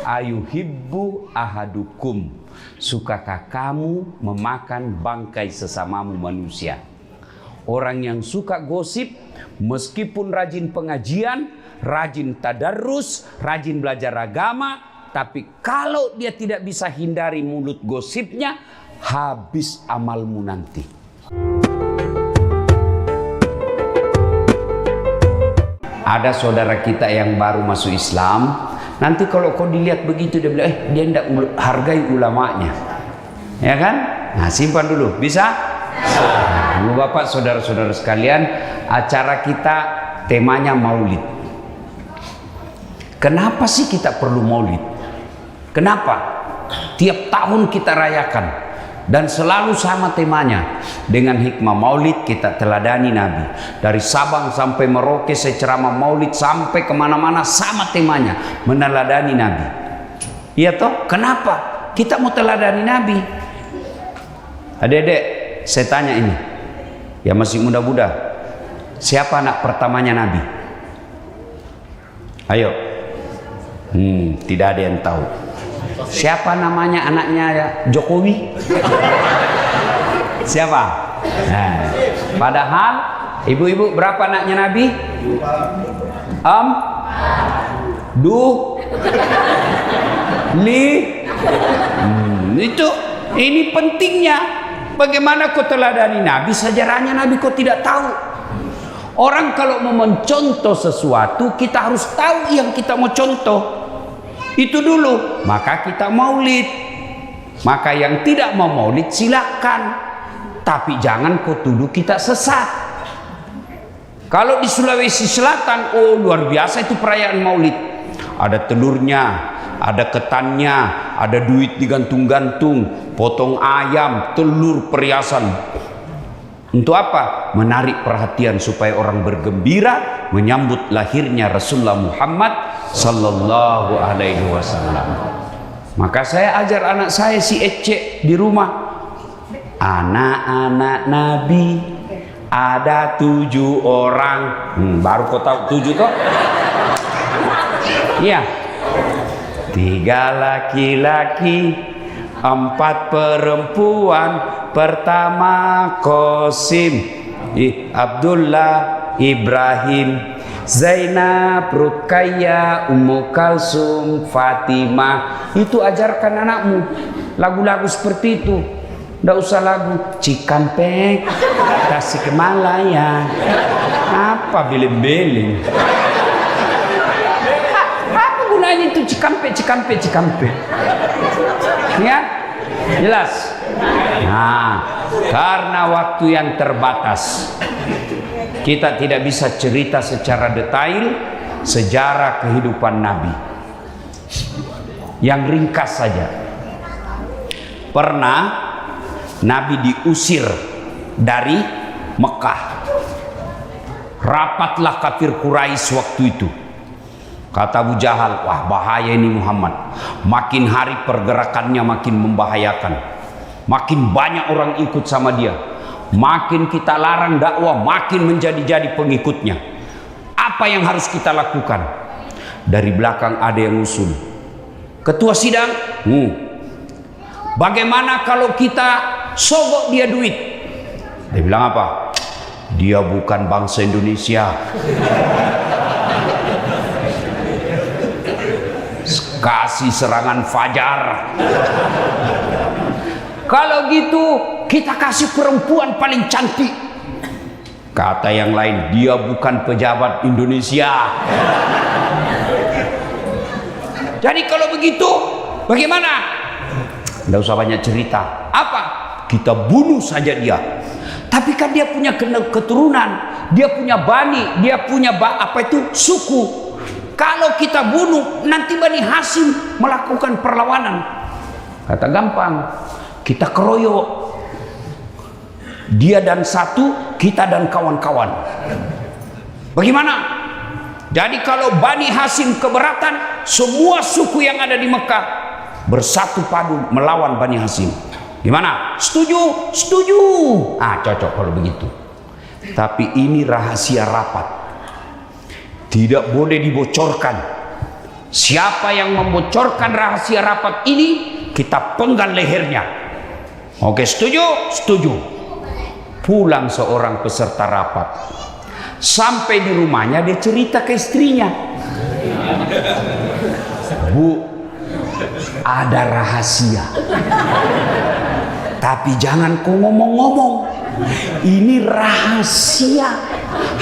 Ayuhibbu ahadukum, sukakah kamu memakan bangkai sesamamu manusia? Orang yang suka gosip, meskipun rajin pengajian, rajin tadarrus, rajin belajar agama, tapi kalau dia tidak bisa hindari mulut gosipnya, habis amalmu nanti. Ada saudara kita yang baru masuk Islam, nanti kalau kau dilihat begitu dia bilang, dia tidak hargai ulamanya, ya kan? Nah, simpan dulu, bisa? Nah, Bapak, saudara-saudara sekalian, acara kita temanya Maulid. Kenapa sih kita perlu Maulid? Kenapa? Tiap tahun kita rayakan dan selalu sama temanya. Dengan hikmah Maulid kita teladani Nabi. Dari Sabang sampai Merauke saya ceramah Maulid, sampai kemana-mana sama temanya, meneladani Nabi. Iya toh? Kenapa kita mau teladani Nabi? Adik-adik, saya tanya ini, ya masih muda-muda, siapa anak pertamanya Nabi? Ayo. Tidak ada yang tahu. Siapa namanya anaknya Jokowi? Siapa? Nah, padahal ibu-ibu berapa anaknya Nabi? Itu ini pentingnya. Bagaimana kau teladani Nabi, sejarahnya Nabi kau tidak tahu. Orang kalau mau mencontoh sesuatu, kita harus tahu yang kita mau contoh. Itu dulu, maka kita maulid. Maka yang tidak mau maulid silakan, tapi jangan kau tuduh kita sesat. Kalau di Sulawesi Selatan, oh luar biasa itu perayaan maulid. Ada telurnya, ada ketannya, ada duit digantung-gantung, potong ayam, telur, perhiasan. Untuk apa? Menarik perhatian supaya orang bergembira menyambut lahirnya Rasulullah Muhammad sallallahu alaihi wasallam. Maka saya ajar anak saya si Ece di rumah. Anak-anak Nabi ada 7 orang. Baru kau tahu 7 toh? Iya. 3 laki-laki, 4 perempuan. Pertama Qasim, Abdullah, Ibrahim, Zainab, Ruqayyah, Ummu Kalsum, Fatimah. Itu ajarkan anakmu lagu-lagu seperti itu. Tidak usah lagu Cikampek, Tasikmalaya, apa beling-beling. Apa gunanya itu Cikampek? Ya, jelas. Nah, karena waktu yang terbatas, kita tidak bisa cerita secara detail sejarah kehidupan Nabi. Yang ringkas saja. Pernah Nabi diusir dari Mekah. Rapatlah kafir Quraisy waktu itu. Kata Abu Jahal, wah bahaya ini Muhammad. Makin hari pergerakannya makin membahayakan. Makin banyak orang ikut sama dia. Makin kita larang dakwah, makin menjadi-jadi pengikutnya. Apa yang harus kita lakukan? Dari belakang ada yang usul. Ketua sidang, bagaimana kalau kita sogok dia duit? Dia bilang apa? Dia bukan bangsa Indonesia. Kasih serangan fajar. Kalau gitu kita kasih perempuan paling cantik. Kata yang lain, dia bukan pejabat Indonesia. Jadi kalau begitu bagaimana? Tidak usah banyak cerita. Apa? Kita bunuh saja dia. Tapi kan dia punya keturunan, dia punya bani, dia punya suku. Kalau kita bunuh, nanti Bani Hasyim melakukan perlawanan. Kata gampang, kita keroyok. Dia dan satu, kita dan kawan-kawan. Bagaimana? Jadi kalau Bani Hasyim keberatan, semua suku yang ada di Mekah bersatu padu melawan Bani Hasyim. Gimana? Setuju? Setuju. Cocok kalau begitu. Tapi ini rahasia rapat. Tidak boleh dibocorkan. Siapa yang membocorkan rahasia rapat ini, kita penggal lehernya. Oke, setuju? Setuju. Pulang seorang peserta rapat. Sampai di rumahnya dia cerita ke istrinya. Bu, ada rahasia. Tapi jangan kau ngomong-ngomong. Ini rahasia.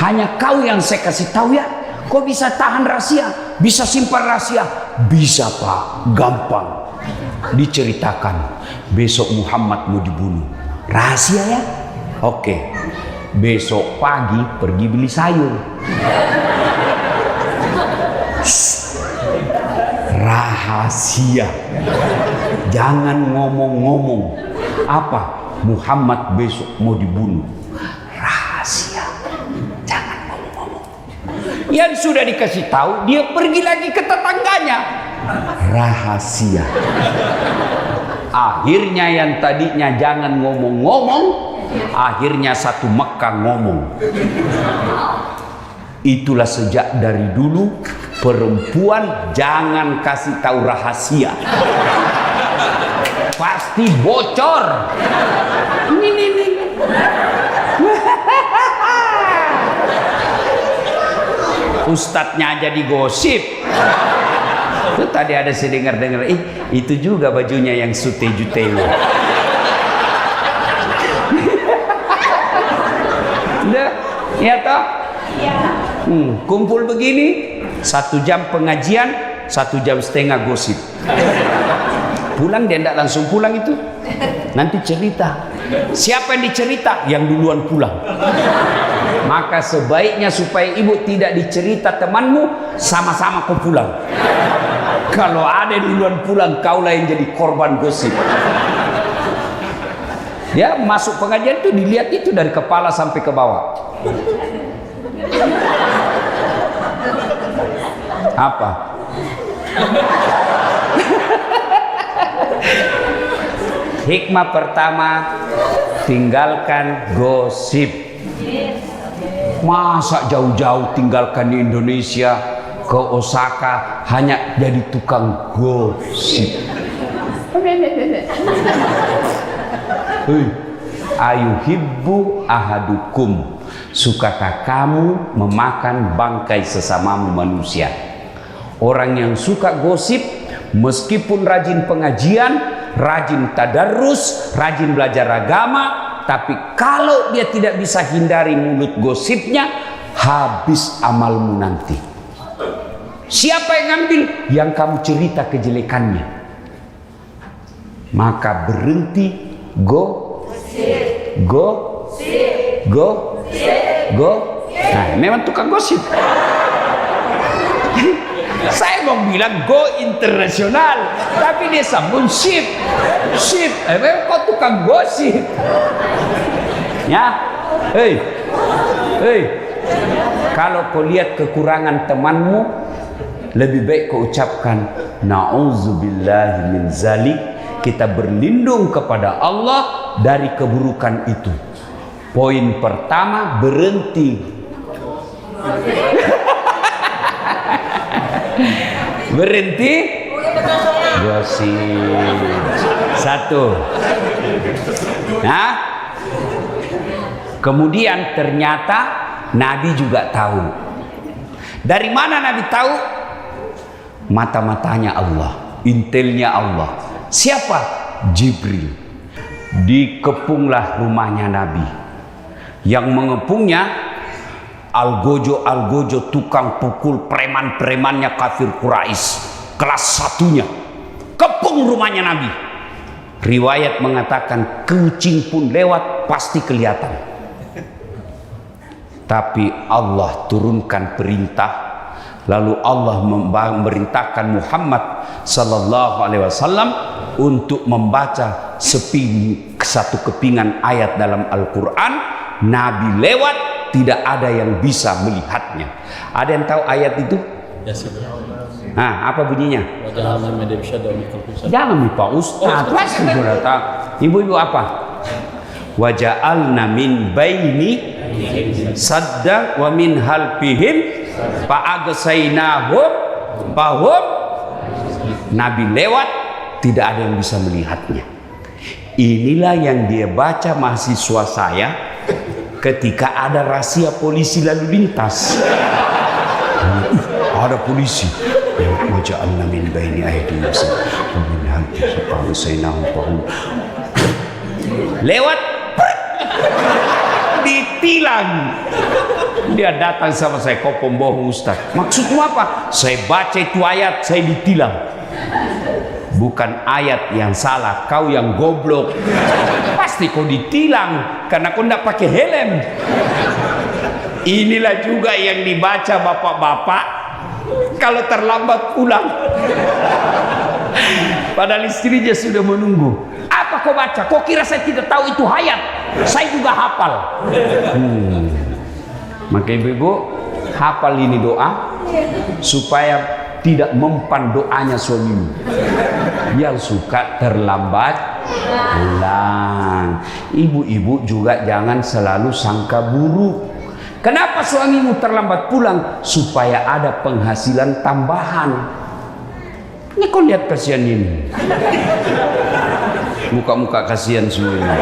Hanya kau yang saya kasih tahu ya. Kau bisa tahan rahasia, bisa simpan rahasia. Bisa Pak, gampang. Diceritakan, besok Muhammad mau dibunuh. Rahasia ya? Oke. Besok pagi pergi beli sayur. Rahasia. Jangan ngomong-ngomong. Apa? Muhammad besok mau dibunuh. Rahasia. Jangan ngomong-ngomong. Yang sudah dikasih tahu, dia pergi lagi ke tetangganya. Rahasia. Akhirnya yang tadinya jangan ngomong-ngomong, akhirnya satu Mekah ngomong. Itulah sejak dari dulu perempuan jangan kasih tahu rahasia. Pasti bocor. Ini. Ustadznya jadi gosip. Itu tadi ada saya dengar, itu juga bajunya yang sute-juteo. Udah, ya toh? Iya. Kumpul begini, 1 jam pengajian, 1,5 jam gosip. Pulang dia tidak langsung pulang itu. Nanti cerita. Siapa yang dicerita? Yang duluan pulang. Maka sebaiknya supaya ibu tidak dicerita temanmu, sama-sama kau pulang. Kalau ada duluan pulang, kaulah yang jadi korban gosip. Ya, masuk pengajian itu dilihat itu dari kepala sampai ke bawah. Apa? Hikmah pertama, tinggalkan gosip. Masa jauh-jauh tinggalkan di Indonesia ke Osaka hanya jadi tukang gosip. Ayuhibbu ahadukum, sukakah kamu memakan bangkai sesamamu manusia? Orang yang suka gosip, meskipun rajin pengajian, rajin tadarrus, rajin belajar agama, tapi kalau dia tidak bisa hindari mulut gosipnya, habis amalmu nanti. Siapa yang ngambil? Yang kamu cerita kejelekannya. Maka berhenti. Go. Nah, memang tukang gosip. Saya mau bilang go internasional, tapi dia sambung ship. Memang kok tukang gosip. Ya, hei, kalau kau lihat kekurangan temanmu, lebih baik kau ucapkan na'udzubillahi min zalik. Kita berlindung kepada Allah dari keburukan itu. Poin pertama, berhenti. Berhenti gosip. 1. Nah, kemudian ternyata Nabi juga tahu. Dari mana Nabi tahu? Mata-matanya Allah, intelnya Allah. Siapa? Jibril. Dikepunglah rumahnya Nabi. Yang mengepungnya Algojo tukang pukul preman-premannya kafir Quraisy kelas 1-nya. Kepung rumahnya Nabi. Riwayat mengatakan kucing pun lewat pasti kelihatan. Tapi Allah turunkan perintah, lalu Allah memerintahkan Muhammad sallallahu alaihi wasallam untuk membaca satu kepingan ayat dalam Al-Quran. Nabi lewat, tidak ada yang bisa melihatnya. Ada yang tahu ayat itu? Nah, apa bunyinya? Jangan lupa Ustaz. Pasti sudah tahu. Ibu-ibu apa? Waja'alna min baini sadda wa min halfihim fa'agsaynahum fahum Nabi lewat, tidak ada yang bisa melihatnya. Inilah yang dia baca mahasiswa saya ketika ada razia polisi lalu lintas. Ada polisi. Waja'alna min baini aydihim wa min khalfihim lewat, ditilang. Dia datang sama saya, kau pembohong Ustaz. Maksudmu apa? Saya baca itu ayat, saya ditilang. Bukan ayat yang salah, kau yang goblok. Pasti kau ditilang karena kau tidak pakai helm. Inilah juga yang dibaca bapak-bapak kalau terlambat pulang. Padahal istrinya sudah menunggu. Apa kau baca? Kau kira saya tidak tahu itu ayat? Saya juga hafal. Maka ibu-ibu, hafal ini doa supaya tidak mempan doanya suamimu yang suka terlambat pulang. Ibu-ibu juga jangan selalu sangka buruk. Kenapa suamimu terlambat pulang? Supaya ada penghasilan tambahan. Ini kau lihat kasihan ini. Muka-muka kasihan semua ini.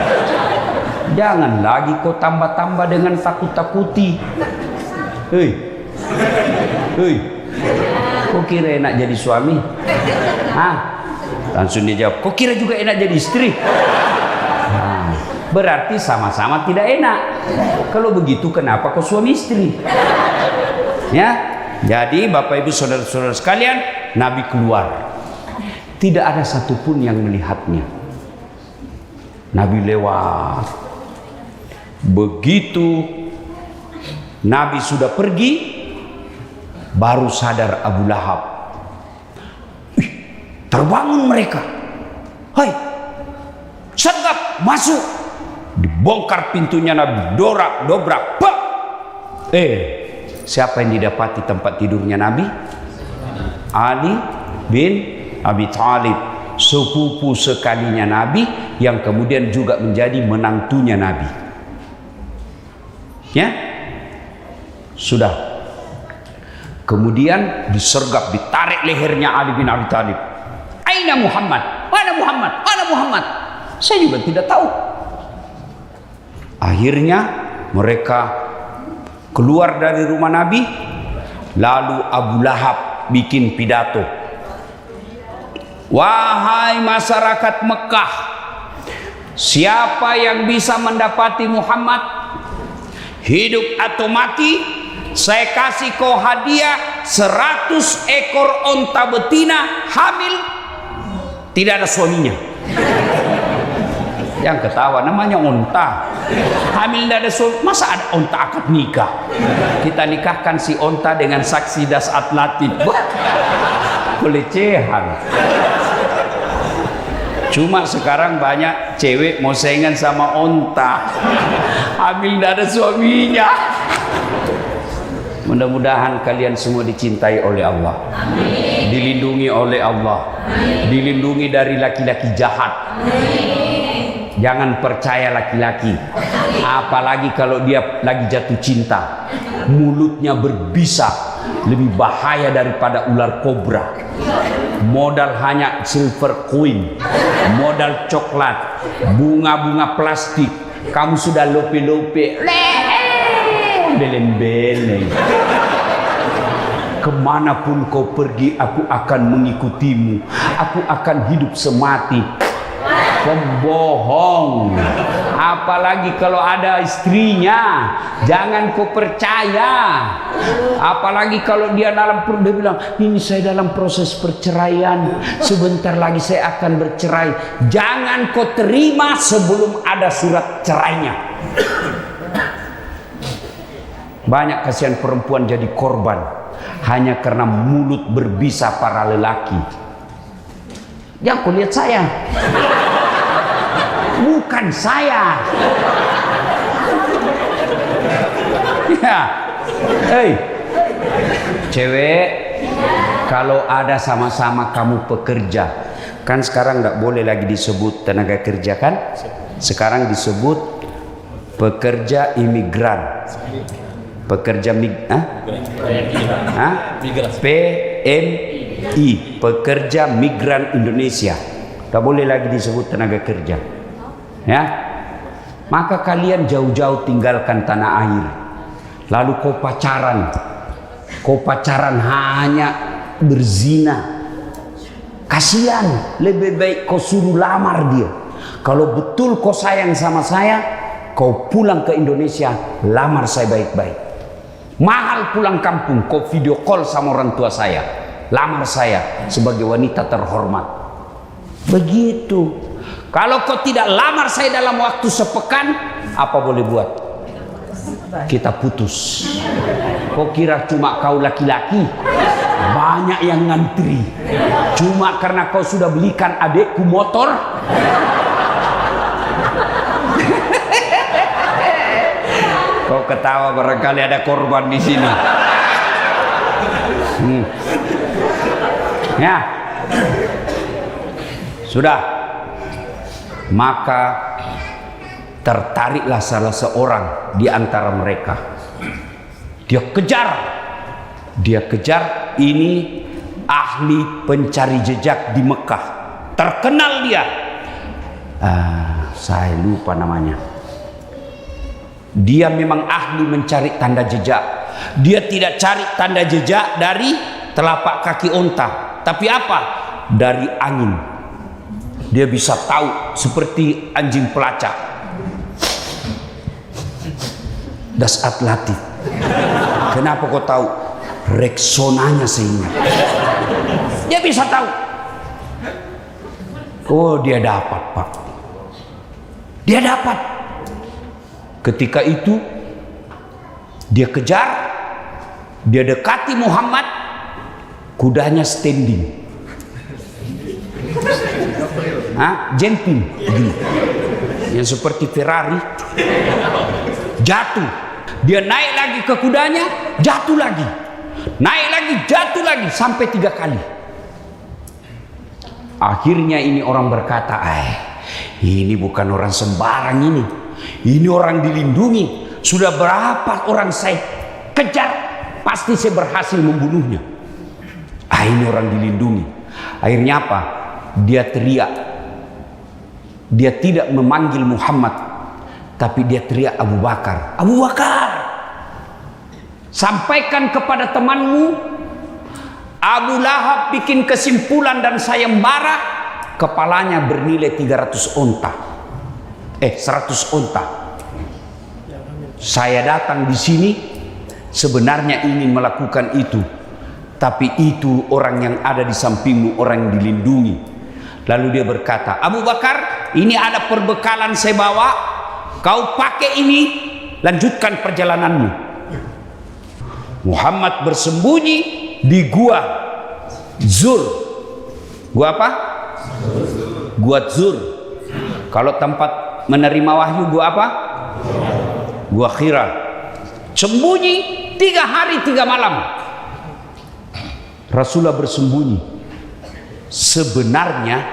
Jangan lagi kau tambah-tambah dengan takut-takuti. Hei, hei, kau kira enak jadi suami? Hah? Langsung dia jawab, kau kira juga enak jadi istri? Nah, berarti sama-sama tidak enak. Kalau begitu kenapa kau suami istri? Ya. Jadi Bapak Ibu Saudara-saudara sekalian, Nabi keluar. Tidak ada satupun yang melihatnya. Nabi lewat. Begitu Nabi sudah pergi, baru sadar Abu Lahab. Terbangun mereka. Hai, sergap, masuk. Dibongkar pintunya Nabi, dobrak. Pak. Siapa yang didapati tempat tidurnya Nabi? Ali bin Abi Thalib, sepupu sekalinya Nabi, yang kemudian juga menjadi menantunya Nabi. Ya, sudah. Kemudian disergap, ditarik lehernya Ali bin Abi Thalib. Aina Muhammad? Mana Muhammad? Mana Muhammad? Saya juga tidak tahu. Akhirnya mereka keluar dari rumah Nabi, lalu Abu Lahab bikin pidato. Wahai masyarakat Mekah, siapa yang bisa mendapati Muhammad, hidup atau mati, saya kasih kau hadiah 100 ekor onta betina hamil, tidak ada suaminya. Yang ketawa namanya onta hamil, tidak ada suami. Masa ada onta akad nikah? Kita nikahkan si onta dengan saksi das atlatif. Pelecehan. Cuma sekarang banyak cewek mau saingan sama onta, hamil tidak ada suaminya. Mudah-mudahan kalian semua dicintai oleh Allah. Amin. Dilindungi oleh Allah. Amin. Dilindungi dari laki-laki jahat. Amin. Jangan percaya laki-laki, apalagi kalau dia lagi jatuh cinta. Mulutnya berbisa, lebih bahaya daripada ular kobra. Modal hanya silver coin, modal coklat, bunga-bunga plastik, kamu sudah lope-lope, beleng-beleng. Kemanapun kau pergi, aku akan mengikutimu. Aku akan hidup semati. Pembohong. Apalagi kalau ada istrinya, jangan kau percaya. Apalagi kalau dia dia bilang, ini saya dalam proses perceraian, sebentar lagi saya akan bercerai. Jangan kau terima sebelum ada surat cerainya. Banyak kasihan perempuan jadi korban hanya karena mulut berbisa para lelaki. Yang kau lihat saya, bukan saya. Ya, cewek, kalau ada sama-sama kamu pekerja, kan sekarang nggak boleh lagi disebut tenaga kerja kan? Sekarang disebut pekerja imigran, pekerja PMI. pekerja migran Indonesia. Tak boleh lagi disebut tenaga kerja. Ya. Maka kalian jauh-jauh tinggalkan tanah air. Lalu kau pacaran. Kau pacaran hanya berzina. Kasihan, lebih baik kau suruh lamar dia. Kalau betul kau sayang sama saya, kau pulang ke Indonesia, lamar saya baik-baik. Mahal pulang kampung, kau video call sama orang tua saya, lamar saya sebagai wanita terhormat. Begitu. Kalau kau tidak lamar saya dalam waktu sepekan, apa boleh buat? Kita putus. Kau kira cuma kau laki-laki? Banyak yang ngantri. Cuma karena kau sudah belikan adekku motor. Kau ketawa, barangkali ada korban di sini. Ya. Sudah. Maka tertariklah salah seorang di antara mereka. Dia kejar ini ahli pencari jejak di Mekah. Terkenal dia. Saya lupa namanya. Dia memang ahli mencari tanda jejak. Dia tidak cari tanda jejak dari telapak kaki onta, tapi apa? Dari angin. Dia bisa tahu seperti anjing pelacak. Das Atlantik. Kenapa kau tahu? Reksonanya sehingga dia bisa tahu. Oh, dia dapat, Pak. Dia dapat. Ketika itu dia kejar, dia dekati Muhammad, kudanya standing. Jumping, yang seperti Ferrari. Jatuh. Dia naik lagi ke kudanya, jatuh lagi. Naik lagi, jatuh lagi, sampai 3 kali. Akhirnya ini orang berkata, ini bukan orang sembarang ini. Ini orang dilindungi. Sudah berapa orang saya kejar, pasti saya berhasil membunuhnya. Ini orang dilindungi. Akhirnya apa? Dia teriak. Dia tidak memanggil Muhammad, tapi dia teriak Abu Bakar. Abu Bakar, sampaikan kepada temanmu, Abu Lahab bikin kesimpulan dan sayembara, kepalanya bernilai 300 onta. 100 onta. Saya datang di sini sebenarnya ingin melakukan itu, tapi itu orang yang ada di sampingmu, orang yang dilindungi. Lalu dia berkata, Abu Bakar, ini ada perbekalan saya bawa, kau pakai ini, lanjutkan perjalananmu. Muhammad bersembunyi di gua Zur. Gua apa? Gua Zur. Kalau tempat menerima wahyu, gua apa? Gua Hira. Sembunyi 3 hari 3 malam. Rasulullah bersembunyi. Sebenarnya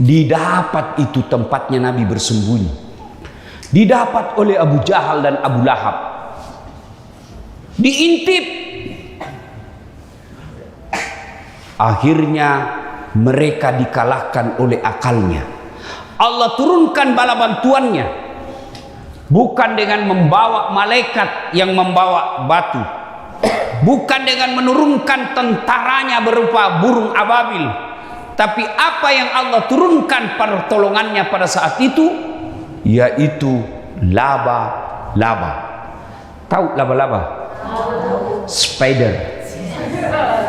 didapat itu tempatnya Nabi bersembunyi. Didapat oleh Abu Jahal dan Abu Lahab. Diintip. Akhirnya mereka dikalahkan oleh akalnya. Allah turunkan bala bantuannya, bukan dengan membawa malaikat yang membawa batu, bukan dengan menurunkan tentaranya berupa burung ababil, tapi apa yang Allah turunkan pertolongannya pada saat itu, yaitu laba-laba. Tahu laba-laba? Spider,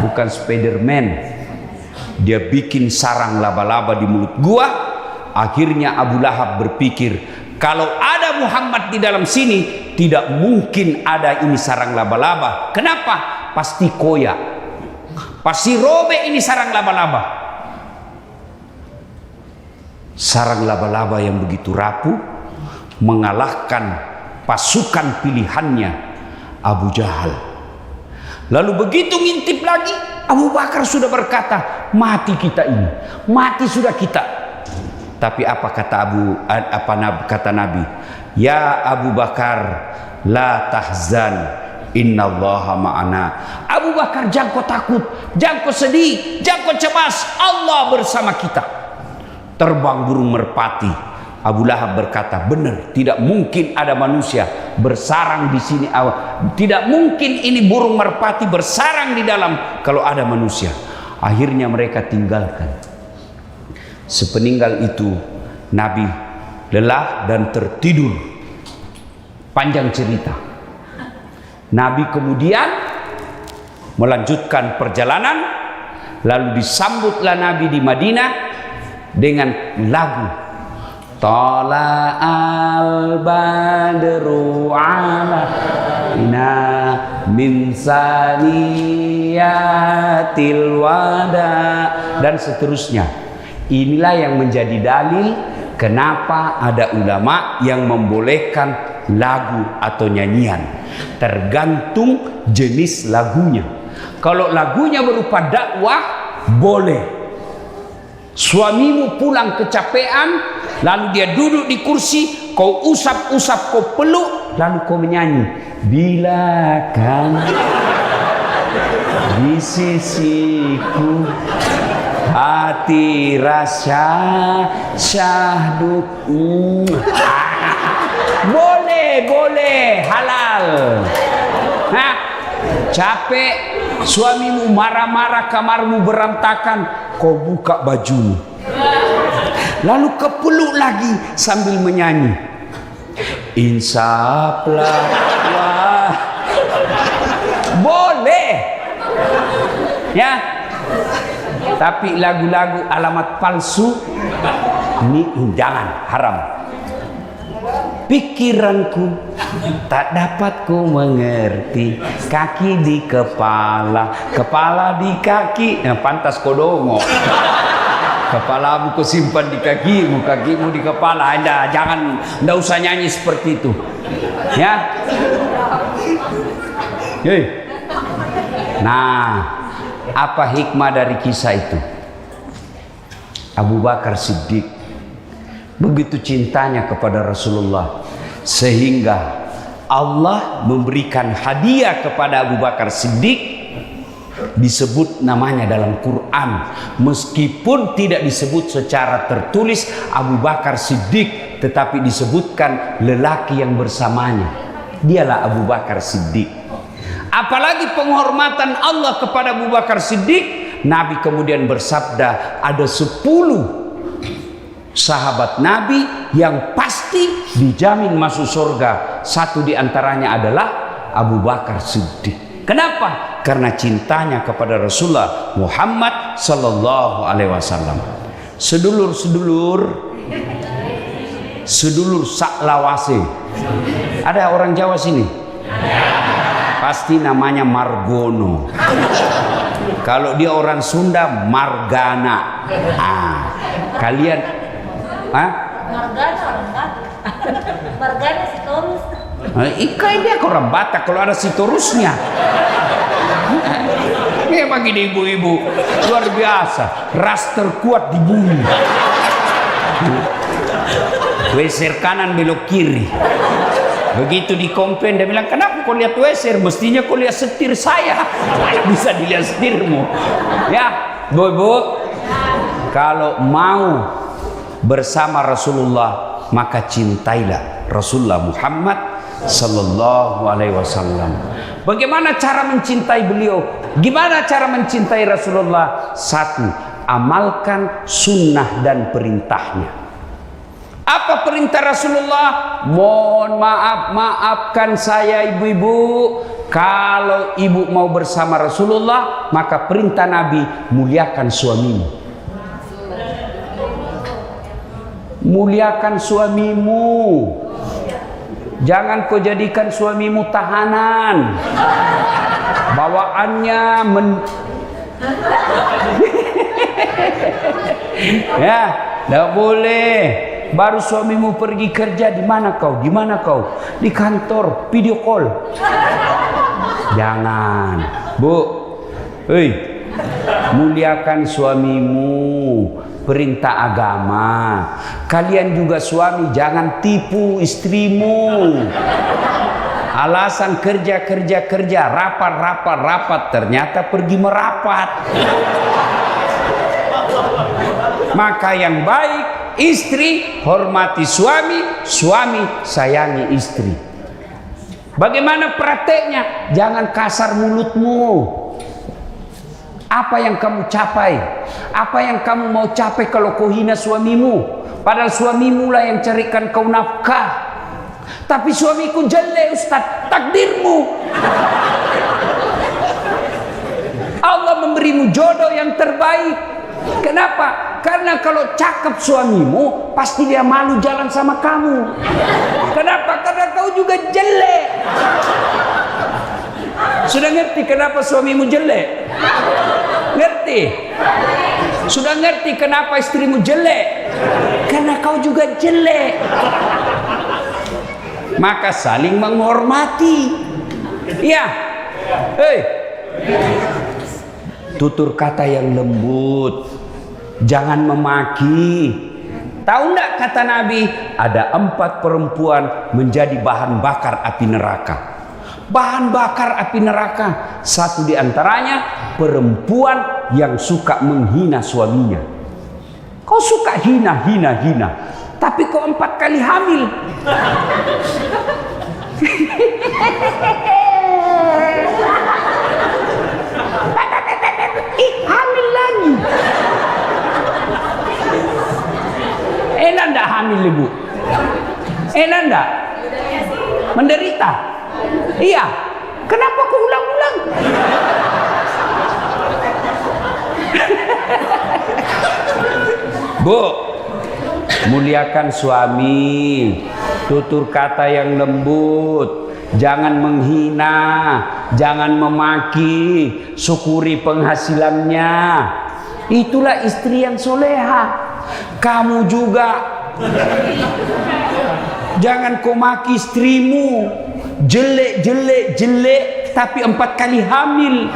bukan Spiderman. Dia bikin sarang laba-laba di mulut gua. Akhirnya Abu Lahab berpikir, kalau ada Muhammad di dalam sini, tidak mungkin ada ini sarang laba-laba. Kenapa? Pasti koyak, pasti robek ini sarang laba-laba. Sarang laba-laba yang begitu rapuh mengalahkan pasukan pilihannya Abu Jahal. Lalu begitu ngintip lagi, Abu Bakar sudah berkata, mati kita ini, mati sudah kita. Tapi apa kata Nabi? Ya Abu Bakar, la tahzan, Innallaha ma'ana. Abu Bakar, jangan kau takut, jangan kau sedih, jangan kau cemas, Allah bersama kita. Terbang burung merpati. Abu Lahab berkata, benar, tidak mungkin ada manusia bersarang di sini. Tidak mungkin ini burung merpati bersarang di dalam kalau ada manusia. Akhirnya mereka tinggalkan. Sepeninggal itu Nabi lelah dan tertidur. Panjang cerita. Nabi kemudian melanjutkan perjalanan, lalu disambutlah Nabi di Madinah dengan lagu Tala al-badru alaina min saniyatil wada, dan seterusnya. Inilah yang menjadi dalil kenapa ada ulama yang membolehkan lagu atau nyanyian, tergantung jenis lagunya. Kalau lagunya berupa dakwah, boleh. Suamimu pulang kecapean, lalu dia duduk di kursi, kau usap-usap, kau peluk, lalu kau menyanyi, bila kan di sisiku hati rasa syahdu. Boleh, halal. Nah, capek, suamimu marah-marah, kamarmu berantakan, kau buka bajumu, lalu kepeluk lagi sambil menyanyi, insaplah, wah, boleh, ya. Tapi lagu-lagu alamat palsu ini jangan, haram. Pikiranku tak dapat ku mengerti, kaki di kepala, kepala di kaki. Nah, pantas kodongo. Kepalamu kau simpan di kakimu, kakimu di kepala. Anda jangan, ndak usah nyanyi seperti itu. Ya. Hei. Nah, apa hikmah dari kisah itu? Abu Bakar Siddiq begitu cintanya kepada Rasulullah sehingga Allah memberikan hadiah kepada Abu Bakar Siddiq, disebut namanya dalam Quran meskipun tidak disebut secara tertulis Abu Bakar Siddiq, tetapi disebutkan lelaki yang bersamanya, dialah Abu Bakar Siddiq. Apalagi penghormatan Allah kepada Abu Bakar Siddiq, Nabi kemudian bersabda ada 10 sahabat Nabi yang pasti dijamin masuk surga. Satu di antaranya adalah Abu Bakar Siddiq. Kenapa? Karena cintanya kepada Rasulullah Muhammad sallallahu alaihi wasallam. Sedulur saklawase. Ada orang Jawa sini? Pasti namanya Margono. Kalau dia orang Sunda, Margana. Kalian Margana Sitorus. Ikai dia orang Batak kalau ada Sitorusnya. Ini bagi ibu-ibu luar biasa, ras terkuat di bumi. Weser kanan belok kiri. Begitu di komplain dia bilang, kenapa kau lihat weser? Mestinya kau lihat setir saya. Bisa dilihat setirmu. Ya, bu, kalau mau bersama Rasulullah maka cintailah Rasulullah Muhammad sallallahu alaihi wasallam. Bagaimana cara mencintai beliau? Gimana cara mencintai Rasulullah? Satu, amalkan sunnah dan perintahnya. Apa perintah Rasulullah? Mohon maaf, maafkan saya ibu-ibu. Kalau ibu mau bersama Rasulullah, maka perintah Nabi, muliakan suamimu. Muliakan suamimu. Jangan kau jadikan suamimu tahanan. Bawaannya ya, tidak boleh. Baru suamimu pergi kerja, di mana kau? Di mana kau? Di kantor, video call. Jangan, Bu. Hei, muliakan suamimu. Perintah agama. Kalian juga suami jangan tipu istrimu. Alasan kerja, rapat, ternyata pergi merapat. Maka yang baik, istri hormati suami, suami sayangi istri. Bagaimana prakteknya? Jangan kasar mulutmu. Apa yang kamu capai? Apa yang kamu mau capai kalau kau hina suamimu? Padahal suamimu lah yang carikan kau nafkah. Tapi suamiku jelek, Ustaz, takdirmu. Allah memberimu jodoh yang terbaik. Kenapa? Karena kalau cakep suamimu, pasti dia malu jalan sama kamu. Kenapa? Karena kau juga jelek. Sudah ngerti kenapa suamimu jelek? Ngerti? Sudah ngerti kenapa istrimu jelek? Karena kau juga jelek. Maka saling menghormati. Ya. Hei. Tutur kata yang lembut. Jangan memaki. Tahu enggak kata Nabi? Ada 4 perempuan menjadi bahan bakar api neraka. Bahan bakar api neraka. Satu di antaranya perempuan yang suka menghina suaminya. Kau suka hina. Tapi kau 4 kali hamil. Hamil lagi. Enak ndak hamil, Ibu? Enak ndak? Menderita? Iya. Kenapa kau ulang-ulang? Bu, muliakan suami, tutur kata yang lembut, jangan menghina, jangan memaki, syukuri penghasilannya. Itulah istri yang soleha. Kamu juga jangan kau maki istrimu, jelek, tapi 4 kali hamil.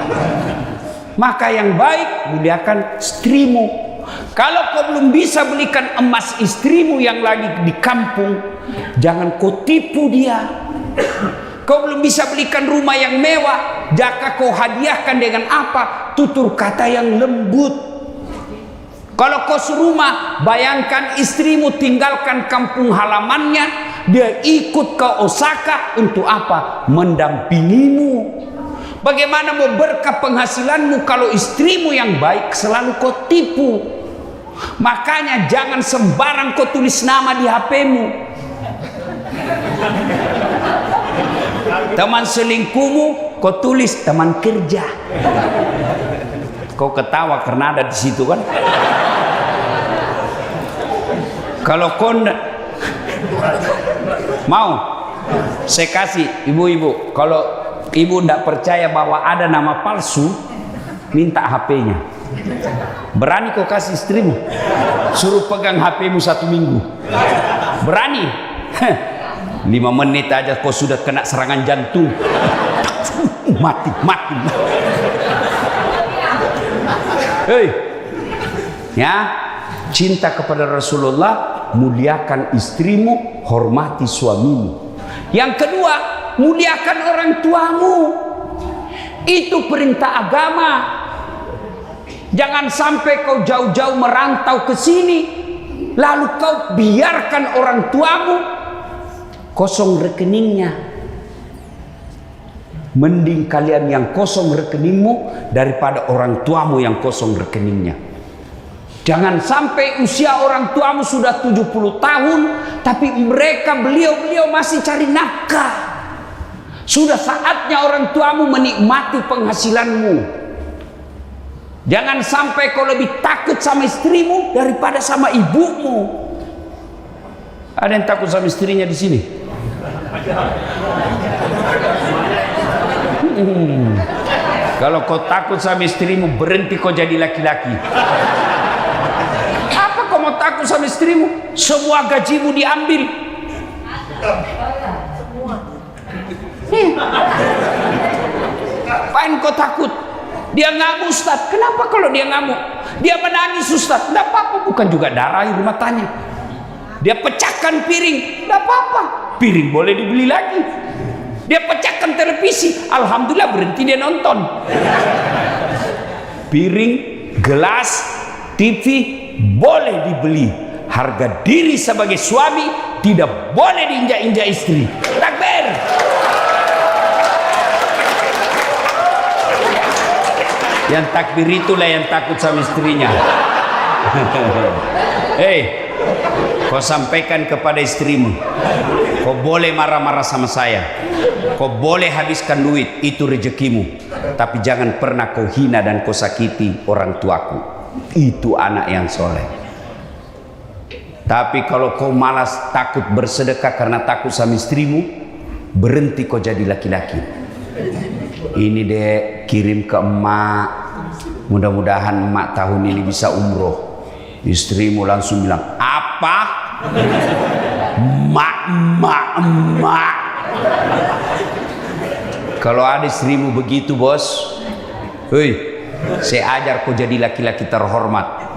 Maka yang baik, muliakan istrimu. Kalau kau belum bisa belikan emas istrimu yang lagi di kampung, jangan kau tipu dia. Kau belum bisa belikan rumah yang mewah, jaka kau hadiahkan dengan apa? Tutur kata yang lembut. Kalau kau serumah, bayangkan istrimu tinggalkan kampung halamannya, dia ikut ke Osaka untuk apa? Mendampingimu. Bagaimana mau berkah penghasilanmu kalau istrimu yang baik selalu kau tipu? Makanya jangan sembarang kau tulis nama di HP-mu. Teman selingkuhmu kau tulis teman kerja. Kau ketawa karena ada di situ kan? Kalau kau mau, saya kasih ibu-ibu. Kalau ibu tidak percaya bahwa ada nama palsu, minta HP-nya. Berani kau kasih istrimu? Suruh pegang HP-mu 1 minggu. Berani? 5 menit aja kau sudah kena serangan jantung. Mati. Hei, ya, cinta kepada Rasulullah, muliakan istrimu, hormati suamimu. Yang kedua, muliakan orang tuamu. Itu perintah agama. Jangan sampai kau jauh-jauh merantau ke sini, lalu kau biarkan orang tuamu kosong rekeningnya. Mending kalian yang kosong rekeningmu daripada orang tuamu yang kosong rekeningnya. Jangan sampai usia orang tuamu sudah 70 tahun, tapi beliau masih cari nafkah. Sudah saatnya orang tuamu menikmati penghasilanmu. Jangan sampai kau lebih takut sama istrimu daripada sama ibumu. Ada yang takut sama istrinya di sini? Kalau kau takut sama istrimu, berhenti kau jadi laki-laki. Apa kau mau takut sama istrimu? Semua gajimu diambil. Apain kau takut? Dia ngamuk, Ustaz. Kenapa kalau dia ngamuk? Dia menangis, Ustaz. Tidak apa-apa, bukan juga darah air matanya. Dia pecahkan piring, tidak apa-apa. Piring boleh dibeli lagi. Dia pecahkan televisi, alhamdulillah berhenti dia nonton. Piring, gelas, TV boleh dibeli. Harga diri sebagai suami tidak boleh diinjak-injak istri. Takbir. Yang takbir itulah yang takut sama istrinya. Hei, kau sampaikan kepada istrimu, kau boleh marah-marah sama saya, kau boleh habiskan duit, itu rezekimu, tapi jangan pernah kau hina dan kau sakiti orang tuaku. Itu anak yang soleh. Tapi kalau kau malas takut bersedekah karena takut sama istrimu, berhenti kau jadi laki-laki. Ini dek, kirim ke emak, mudah-mudahan emak tahun ini bisa umroh. Istrimu langsung bilang, apa? Emak. Kalau ada istrimu begitu bos, hei, saya ajar kau jadi laki-laki terhormat.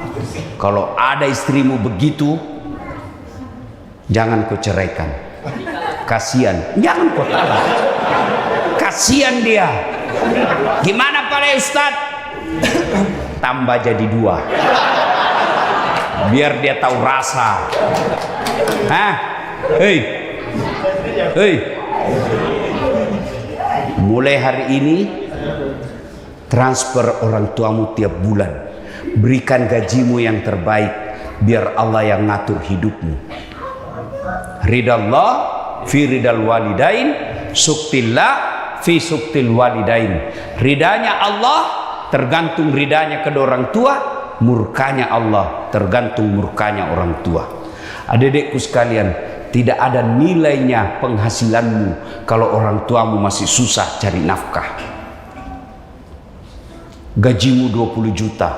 Kalau ada istrimu begitu, jangan kau ceraikan. Kasihan, jangan kau talak. Kasihan dia. Gimana Pak Ustaz? Tambah jadi 2. Biar dia tahu rasa. Hah? Hei. Mulai hari ini transfer orang tuamu tiap bulan. Berikan gajimu yang terbaik biar Allah yang ngatur hidupmu. Ridallah fi ridal walidain, suktillah fi suktil walidain. Ridanya Allah tergantung ridanya kedua orang tua, murkanya Allah tergantung murkanya orang tua. Adik-adikku sekalian, tidak ada nilainya penghasilanmu kalau orang tuamu masih susah cari nafkah. Gajimu 20 juta,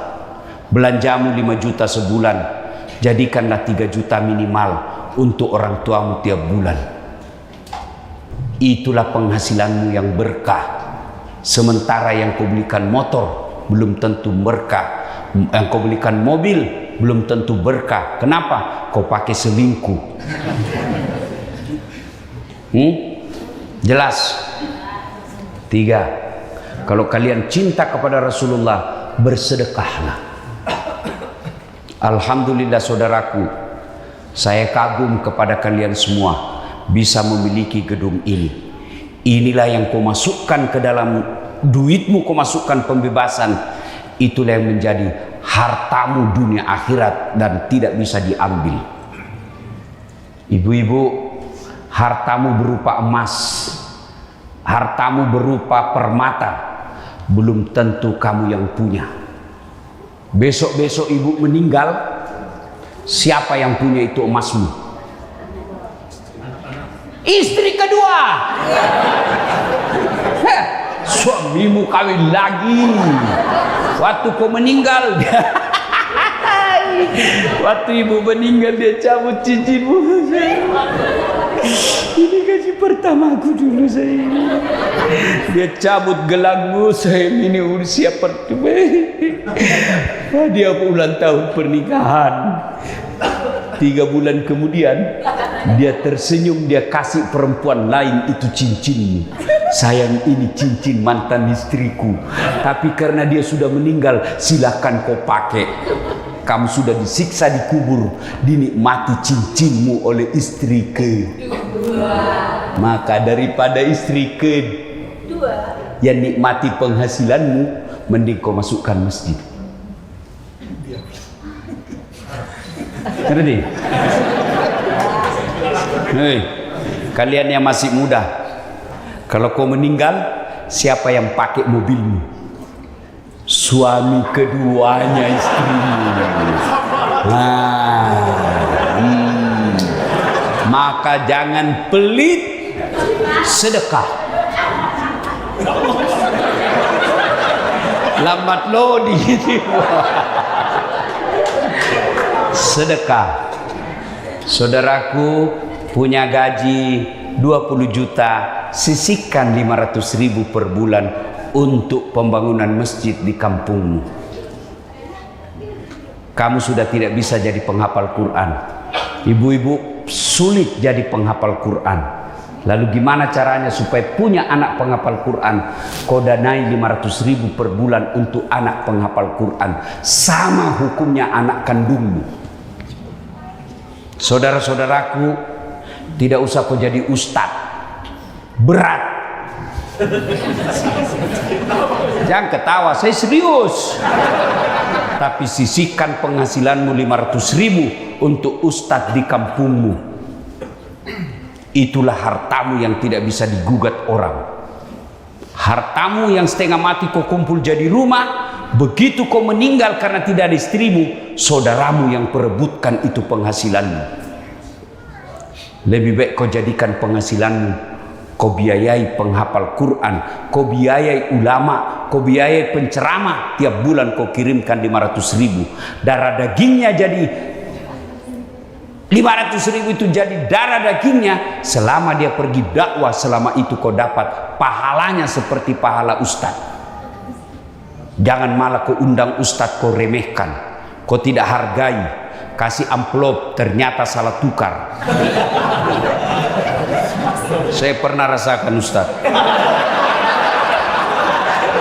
belanjamu 5 juta sebulan, jadikanlah 3 juta minimal untuk orang tuamu tiap bulan. Itulah penghasilanmu yang berkah. Sementara yang kau belikan motor belum tentu berkah, yang kau belikan mobil belum tentu berkah. Kenapa? Kau pakai selingkuh. Jelas? 3. Kalau kalian cinta kepada Rasulullah, bersedekahlah. Alhamdulillah saudaraku, saya kagum kepada kalian semua bisa memiliki gedung ini. Inilah yang kau masukkan ke dalam duitmu, kau masukkan pembebasan. Itulah yang menjadi hartamu dunia akhirat dan tidak bisa diambil. Ibu-ibu, hartamu berupa emas, hartamu berupa permata, belum tentu kamu yang punya. Besok-besok ibu meninggal, siapa yang punya itu emasmu? Istri kedua. Suamimu kawin lagi. Waktu kau meninggal, waktu ibu meninggal dia cabut cincinmu. Ini gaji pertamaku dulu saya. Dia cabut gelangmu, saya ini usia pertama. Dia ulang tahun pernikahan. 3 bulan kemudian dia tersenyum, dia kasih perempuan lain itu cincinmu. Sayang, ini cincin mantan istriku, tapi karena dia sudah meninggal, silakan kau pakai. Kamu sudah disiksa di kubur, dinikmati cincinmu oleh istri kedua. Maka daripada istri kedua yang nikmati penghasilanmu, mending kau masukkan masjid. Ngerti? Hei, kalian yang masih muda, kalau kau meninggal, siapa yang pakai mobilmu? Suami keduanya istrimu. Maka jangan pelit sedekah. Lambat lo di sedekah. Saudaraku punya gaji 20 juta, sisihkan 500.000 per bulan untuk pembangunan masjid di kampungmu. Kamu sudah tidak bisa jadi penghafal Quran. Ibu-ibu sulit jadi penghafal Quran. Lalu gimana caranya supaya punya anak penghafal Quran? Kau danai 500.000 per bulan untuk anak penghafal Quran. Sama hukumnya anak kandungmu. Saudara-saudaraku, tidak usah kau jadi ustadz. Berat. Jangan ketawa, saya serius. Tapi sisihkan penghasilanmu 500.000 untuk ustadz di kampungmu. Itulah hartamu yang tidak bisa digugat orang. Hartamu yang setengah mati kau kumpul jadi rumah. Begitu kau meninggal karena tidak ada istrimu, saudaramu yang perebutkan itu penghasilanmu. Lebih baik kau jadikan penghasilanmu, kau biayai penghafal Quran, kau biayai ulama, kau biayai penceramah. Tiap bulan kau kirimkan 500.000. Darah dagingnya jadi 500.000 itu jadi darah dagingnya. Selama dia pergi dakwah, selama itu kau dapat pahalanya seperti pahala ustadz. Jangan malah kau undang ustadz, kau remehkan, kau tidak hargai, kasih amplop ternyata salah tukar. Saya pernah rasakan ustadz,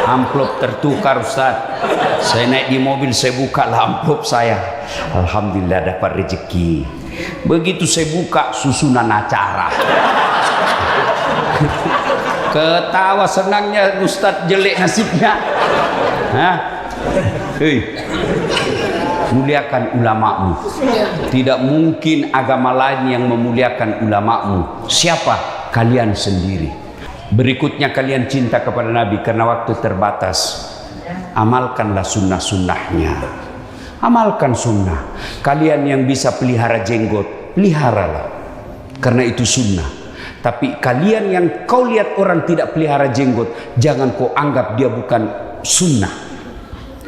amplop tertukar ustadz. Saya naik di mobil, saya buka lah amplop saya, alhamdulillah dapat rezeki. Begitu saya buka, susunan acara. Ketawa senangnya ustadz, jelek nasibnya. Hei, muliakan ulamamu. Tidak mungkin agama lain yang memuliakan ulamamu. Siapa? Kalian sendiri. Berikutnya kalian cinta kepada Nabi karena waktu terbatas. Amalkanlah sunnah-sunnahnya. Amalkan sunnah. Kalian yang bisa pelihara jenggot, peliharalah. Karena itu sunnah. Tapi kalian yang kau lihat orang tidak pelihara jenggot, jangan kau anggap dia bukan sunnah.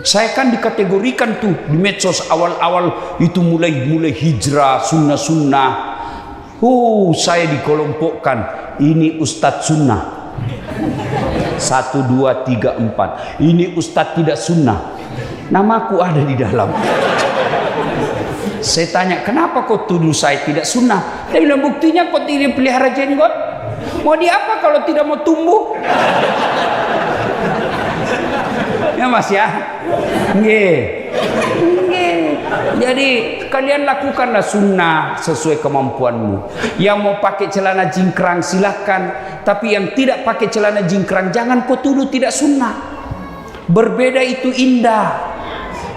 Saya kan dikategorikan tuh di medsos awal-awal itu mulai hijrah, sunnah-sunnah. Saya dikelompokkan. Ini ustadz sunnah. 1, 2, 3, 4. Ini ustadz tidak sunnah. Namaku ada di dalam. Saya tanya, kenapa kau tuduh saya tidak sunnah? Dia bilang, buktinya kau tidak pelihara jenggot. Mau diapa kalau tidak mau tumbuh? Ya mas ya. Nggih. Jadi kalian lakukanlah sunnah sesuai kemampuanmu. Yang mau pakai celana jingkrang silahkan. Tapi yang tidak pakai celana jingkrang jangan kau tuduh tidak sunnah. Berbeda itu indah.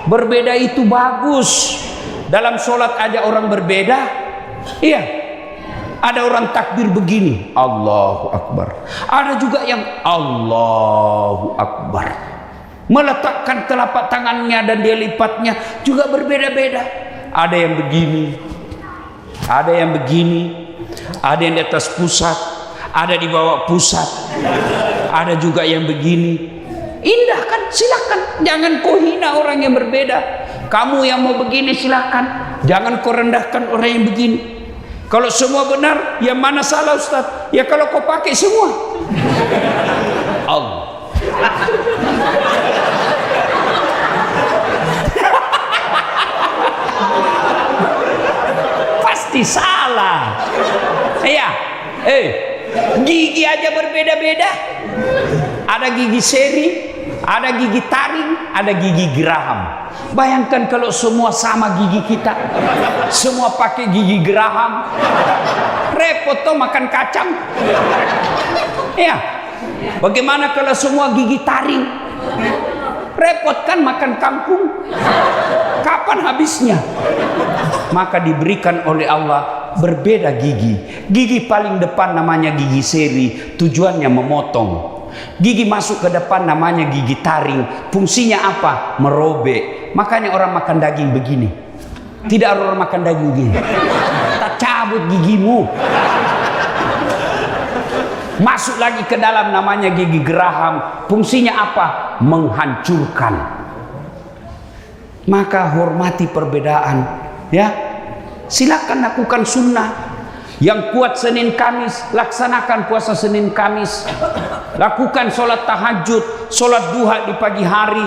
Berbeda itu bagus. Dalam sholat aja orang berbeda. Iya. Ada orang takbir begini, Allahu Akbar. Ada juga yang Allahu Akbar. Meletakkan telapak tangannya dan dia lipatnya juga berbeda-beda. Ada yang begini, ada yang begini, ada yang di atas pusat, ada di bawah pusat, ada juga yang begini. Indah kan? Silakan. Jangan kau hina orang yang berbeda. Kamu yang mau begini silakan. Jangan kau rendahkan orang yang begini. Kalau semua benar, yang mana salah Ustaz? Ya kalau kau pakai semua. Allah. Pasti salah. Iya. Gigi aja berbeda-beda. Ada gigi seri, ada gigi taring, ada gigi geraham. Bayangkan kalau semua sama gigi kita, semua pakai gigi geraham, repot toh makan kacang. Ya, bagaimana kalau semua gigi taring? Repot kan makan kangkung. Kapan habisnya? Maka diberikan oleh Allah berbeda gigi. Gigi paling depan namanya gigi seri, tujuannya memotong. Gigi masuk ke depan namanya gigi taring. Fungsinya apa? Merobek. Makanya orang makan daging begini. Tidak orang makan daging begini. Tak cabut gigimu. Masuk lagi ke dalam namanya gigi geraham. Fungsinya apa? Menghancurkan. Maka hormati perbedaan. Ya, silakan lakukan sunnah. Yang kuat Senin Kamis, laksanakan puasa Senin Kamis. Lakukan sholat tahajud, sholat duha di pagi hari.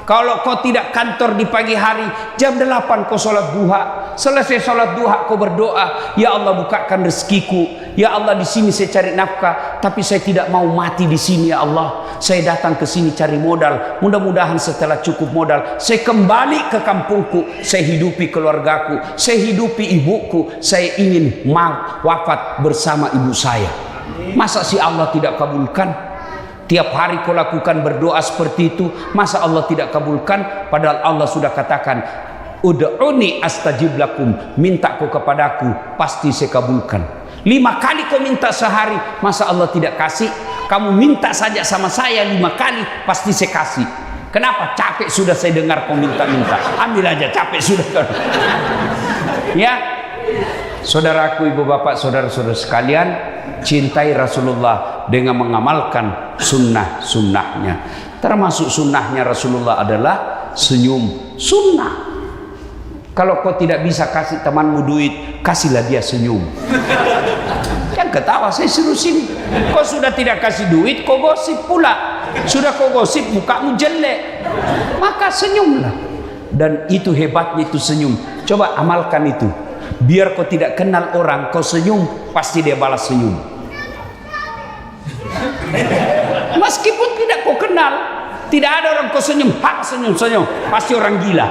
Kalau kau tidak kantor di pagi hari, jam 8 kau sholat duha. Selesai sholat duha kau berdoa, ya Allah bukakan rezekiku. Ya Allah di sini saya cari nafkah, tapi saya tidak mau mati di sini ya Allah. Saya datang ke sini cari modal. Mudah-mudahan setelah cukup modal, saya kembali ke kampungku. Saya hidupi keluargaku, saya hidupi ibuku. Saya ingin wafat bersama ibu saya. Masa si Allah tidak kabulkan? Tiap hari kau lakukan berdoa seperti itu, masa Allah tidak kabulkan? Padahal Allah sudah katakan, ud'uni astajib lakum, minta kau kepadaku, pasti saya kabulkan. 5 kali kau minta sehari, masa Allah tidak kasih? Kamu minta saja sama saya 5 kali, pasti saya kasih. Kenapa? Capek sudah saya dengar kau minta-minta. Ambil aja, capek sudah. Ya, saudaraku, ibu bapak, saudara-saudara sekalian, cintai Rasulullah dengan mengamalkan sunnah-sunnahnya. Termasuk sunnahnya Rasulullah adalah senyum. Sunnah. Kalau kau tidak bisa kasih temanmu duit, kasihlah dia senyum. Jangan ketawa, saya suruh sini. Kau sudah tidak kasih duit, kau gosip pula. Sudah kau gosip, mukamu jelek, maka senyumlah. Dan itu hebatnya, itu senyum. Coba amalkan itu. Biar kau tidak kenal orang, kau senyum, pasti dia balas senyum. Meskipun tidak kau kenal, tidak ada orang kau senyum, senyum, pasti orang gila.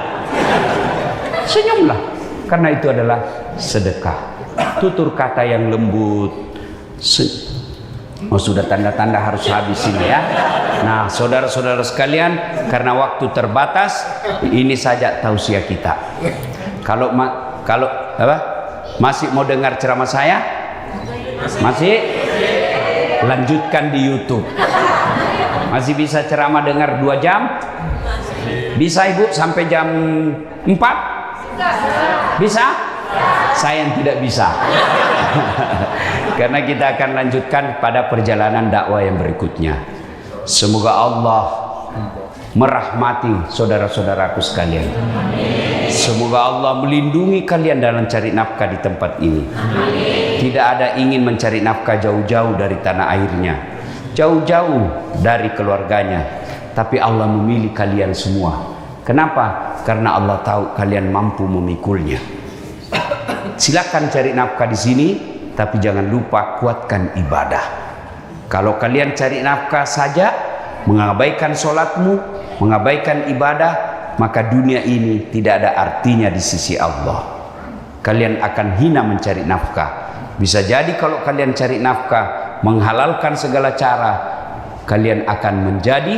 Senyumlah, karena itu adalah sedekah. Tutur kata yang lembut. Oh, sudah tanda-tanda harus habis ini ya. Nah, saudara-saudara sekalian, karena waktu terbatas, ini saja tausiah kita. Kalau apa? Masih mau dengar ceramah saya? Masih? Lanjutkan di YouTube. Masih bisa ceramah dengar 2 jam? Bisa ibu sampai jam 4? Bisa? Saya yang tidak bisa. Karena kita akan lanjutkan pada perjalanan dakwah yang berikutnya. Semoga Allah merahmati saudara-saudaraku sekalian. Semoga Allah melindungi kalian dalam cari nafkah di tempat ini. Tidak ada ingin mencari nafkah jauh-jauh dari tanah airnya, jauh-jauh dari keluarganya, tapi Allah memilih kalian semua. Kenapa? Karena Allah tahu kalian mampu memikulnya. Silakan cari nafkah di sini, tapi jangan lupa kuatkan ibadah. Kalau kalian cari nafkah saja, mengabaikan sholatmu, mengabaikan ibadah, maka dunia ini tidak ada artinya di sisi Allah. Kalian akan hina mencari nafkah. Bisa jadi kalau kalian cari nafkah, menghalalkan segala cara, kalian akan menjadi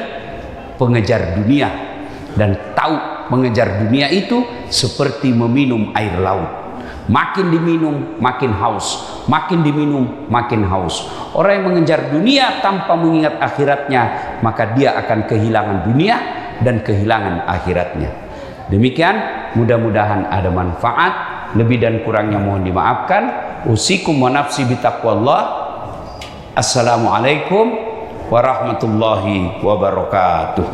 pengejar dunia. Dan tahu mengejar dunia itu seperti meminum air laut. Makin diminum, makin haus. Makin diminum, makin haus. Orang yang mengejar dunia tanpa mengingat akhiratnya, maka dia akan kehilangan dunia dan kehilangan akhiratnya. Demikian, mudah-mudahan ada manfaat. Lebih dan kurangnya mohon dimaafkan. Usikum wa nafsi bitaqwallah. Assalamualaikum warahmatullahi wabarakatuh.